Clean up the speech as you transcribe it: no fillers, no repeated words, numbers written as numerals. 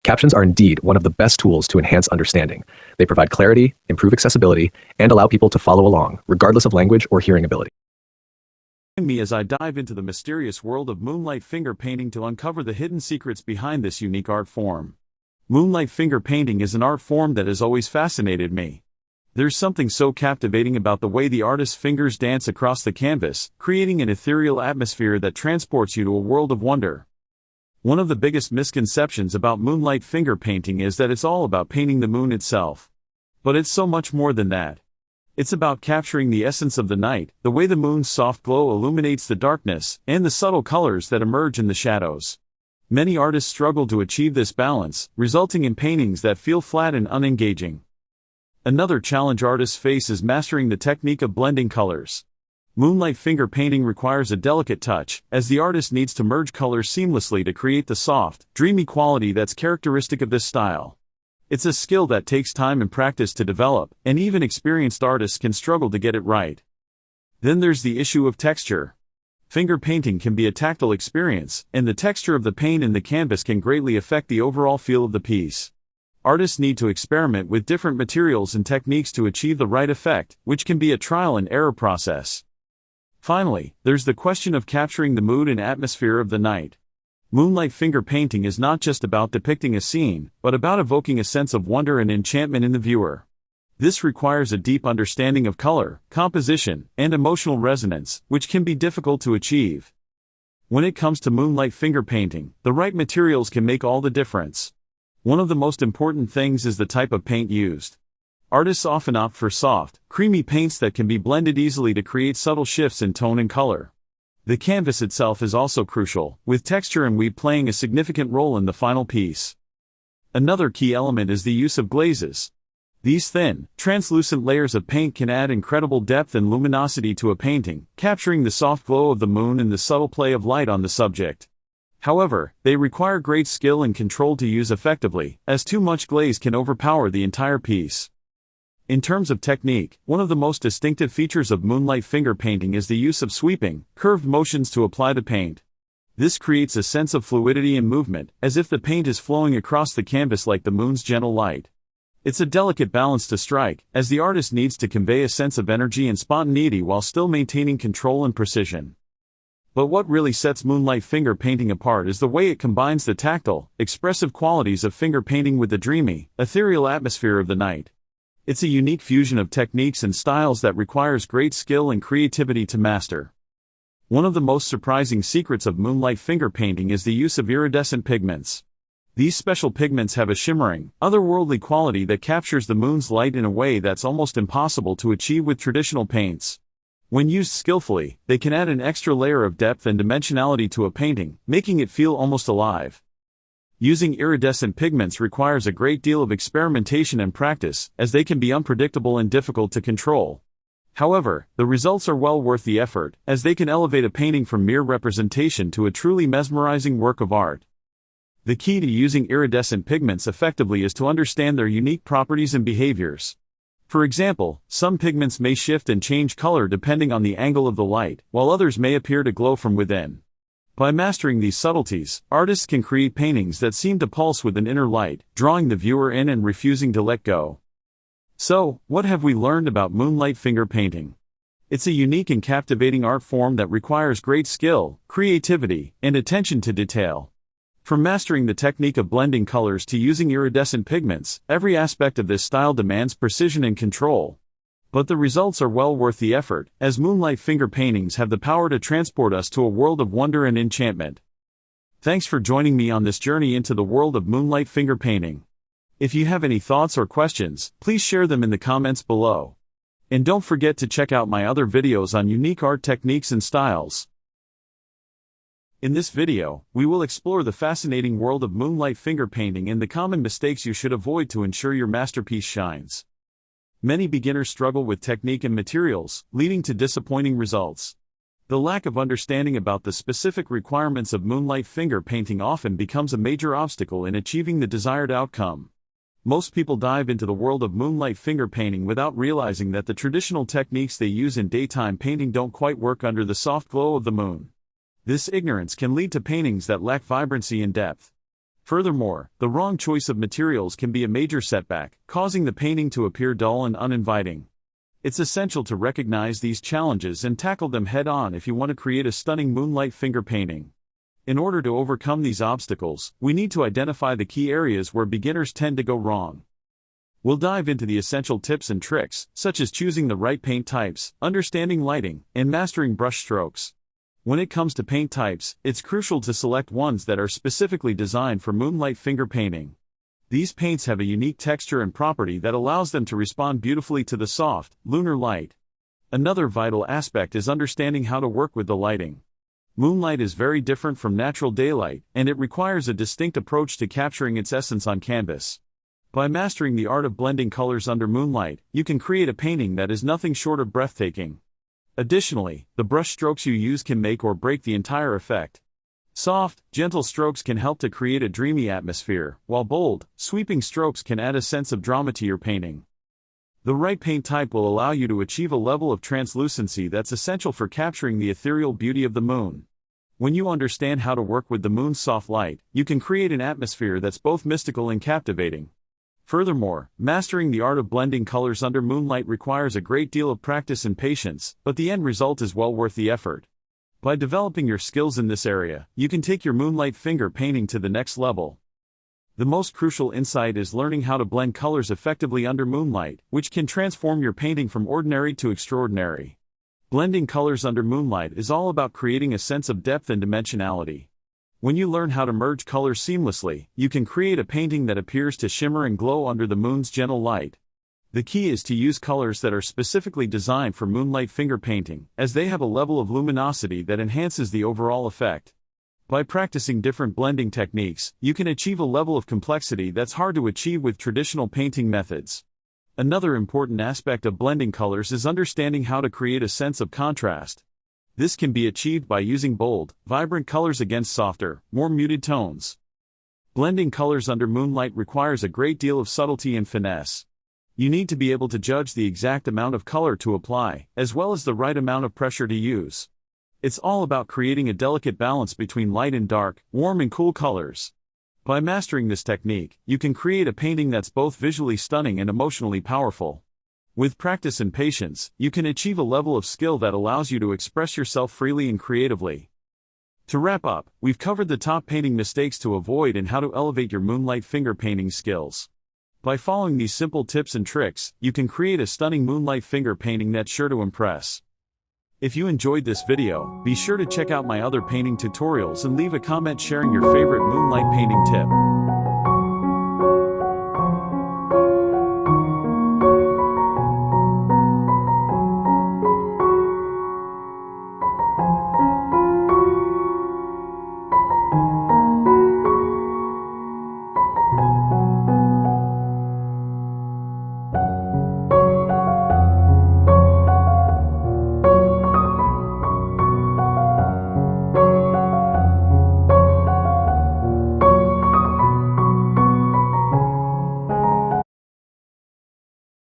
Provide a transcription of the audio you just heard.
Captions are indeed one of the best tools to enhance understanding. They provide clarity, improve accessibility, and allow people to follow along, regardless of language or hearing ability. Join me as I dive into the mysterious world of moonlight finger painting to uncover the hidden secrets behind this unique art form. Moonlight finger painting is an art form that has always fascinated me. There's something so captivating about the way the artist's fingers dance across the canvas, creating an ethereal atmosphere that transports you to a world of wonder. One of the biggest misconceptions about moonlight finger painting is that it's all about painting the moon itself. But it's so much more than that. It's about capturing the essence of the night, the way the moon's soft glow illuminates the darkness, and the subtle colors that emerge in the shadows. Many artists struggle to achieve this balance, resulting in paintings that feel flat and unengaging. Another challenge artists face is mastering the technique of blending colors. Moonlight finger painting requires a delicate touch, as the artist needs to merge colors seamlessly to create the soft, dreamy quality that's characteristic of this style. It's a skill that takes time and practice to develop, and even experienced artists can struggle to get it right. Then there's the issue of texture. Finger painting can be a tactile experience, and the texture of the paint in the canvas can greatly affect the overall feel of the piece. Artists need to experiment with different materials and techniques to achieve the right effect, which can be a trial and error process. Finally, there's the question of capturing the mood and atmosphere of the night. Moonlight finger painting is not just about depicting a scene, but about evoking a sense of wonder and enchantment in the viewer. This requires a deep understanding of color, composition, and emotional resonance, which can be difficult to achieve. When it comes to moonlight finger painting, the right materials can make all the difference. One of the most important things is the type of paint used. Artists often opt for soft, creamy paints that can be blended easily to create subtle shifts in tone and color. The canvas itself is also crucial, with texture and weave playing a significant role in the final piece. Another key element is the use of glazes. These thin, translucent layers of paint can add incredible depth and luminosity to a painting, capturing the soft glow of the moon and the subtle play of light on the subject. However, they require great skill and control to use effectively, as too much glaze can overpower the entire piece. In terms of technique, one of the most distinctive features of moonlight finger painting is the use of sweeping, curved motions to apply the paint. This creates a sense of fluidity and movement, as if the paint is flowing across the canvas like the moon's gentle light. It's a delicate balance to strike, as the artist needs to convey a sense of energy and spontaneity while still maintaining control and precision. But what really sets moonlight finger painting apart is the way it combines the tactile, expressive qualities of finger painting with the dreamy, ethereal atmosphere of the night. It's a unique fusion of techniques and styles that requires great skill and creativity to master. One of the most surprising secrets of moonlight finger painting is the use of iridescent pigments. These special pigments have a shimmering, otherworldly quality that captures the moon's light in a way that's almost impossible to achieve with traditional paints. When used skillfully, they can add an extra layer of depth and dimensionality to a painting, making it feel almost alive. Using iridescent pigments requires a great deal of experimentation and practice, as they can be unpredictable and difficult to control. However, the results are well worth the effort, as they can elevate a painting from mere representation to a truly mesmerizing work of art. The key to using iridescent pigments effectively is to understand their unique properties and behaviors. For example, some pigments may shift and change color depending on the angle of the light, while others may appear to glow from within. By mastering these subtleties, artists can create paintings that seem to pulse with an inner light, drawing the viewer in and refusing to let go. So, what have we learned about moonlight finger painting? It's a unique and captivating art form that requires great skill, creativity, and attention to detail. From mastering the technique of blending colors to using iridescent pigments, every aspect of this style demands precision and control. But the results are well worth the effort, as moonlight finger paintings have the power to transport us to a world of wonder and enchantment. Thanks for joining me on this journey into the world of moonlight finger painting. If you have any thoughts or questions, please share them in the comments below. And don't forget to check out my other videos on unique art techniques and styles. In this video, we will explore the fascinating world of moonlight finger painting and the common mistakes you should avoid to ensure your masterpiece shines. Many beginners struggle with technique and materials, leading to disappointing results. The lack of understanding about the specific requirements of moonlight finger painting often becomes a major obstacle in achieving the desired outcome. Most people dive into the world of moonlight finger painting without realizing that the traditional techniques they use in daytime painting don't quite work under the soft glow of the moon. This ignorance can lead to paintings that lack vibrancy and depth. Furthermore, the wrong choice of materials can be a major setback, causing the painting to appear dull and uninviting. It's essential to recognize these challenges and tackle them head-on if you want to create a stunning moonlight finger painting. In order to overcome these obstacles, we need to identify the key areas where beginners tend to go wrong. We'll dive into the essential tips and tricks, such as choosing the right paint types, understanding lighting, and mastering brush strokes. When it comes to paint types, it's crucial to select ones that are specifically designed for moonlight finger painting. These paints have a unique texture and property that allows them to respond beautifully to the soft, lunar light. Another vital aspect is understanding how to work with the lighting. Moonlight is very different from natural daylight, and it requires a distinct approach to capturing its essence on canvas. By mastering the art of blending colors under moonlight, you can create a painting that is nothing short of breathtaking. Additionally, the brush strokes you use can make or break the entire effect. Soft, gentle strokes can help to create a dreamy atmosphere, while bold, sweeping strokes can add a sense of drama to your painting. The right paint type will allow you to achieve a level of translucency that's essential for capturing the ethereal beauty of the moon. When you understand how to work with the moon's soft light, you can create an atmosphere that's both mystical and captivating. Furthermore, mastering the art of blending colors under moonlight requires a great deal of practice and patience, but the end result is well worth the effort. By developing your skills in this area, you can take your moonlight finger painting to the next level. The most crucial insight is learning how to blend colors effectively under moonlight, which can transform your painting from ordinary to extraordinary. Blending colors under moonlight is all about creating a sense of depth and dimensionality. When you learn how to merge colors seamlessly, you can create a painting that appears to shimmer and glow under the moon's gentle light. The key is to use colors that are specifically designed for moonlight finger painting, as they have a level of luminosity that enhances the overall effect. By practicing different blending techniques, you can achieve a level of complexity that's hard to achieve with traditional painting methods. Another important aspect of blending colors is understanding how to create a sense of contrast. This can be achieved by using bold, vibrant colors against softer, more muted tones. Blending colors under moonlight requires a great deal of subtlety and finesse. You need to be able to judge the exact amount of color to apply, as well as the right amount of pressure to use. It's all about creating a delicate balance between light and dark, warm and cool colors. By mastering this technique, you can create a painting that's both visually stunning and emotionally powerful. With practice and patience, you can achieve a level of skill that allows you to express yourself freely and creatively. To wrap up, we've covered the top painting mistakes to avoid and how to elevate your moonlight finger painting skills. By following these simple tips and tricks, you can create a stunning moonlight finger painting that's sure to impress. If you enjoyed this video, be sure to check out my other painting tutorials and leave a comment sharing your favorite moonlight painting tip.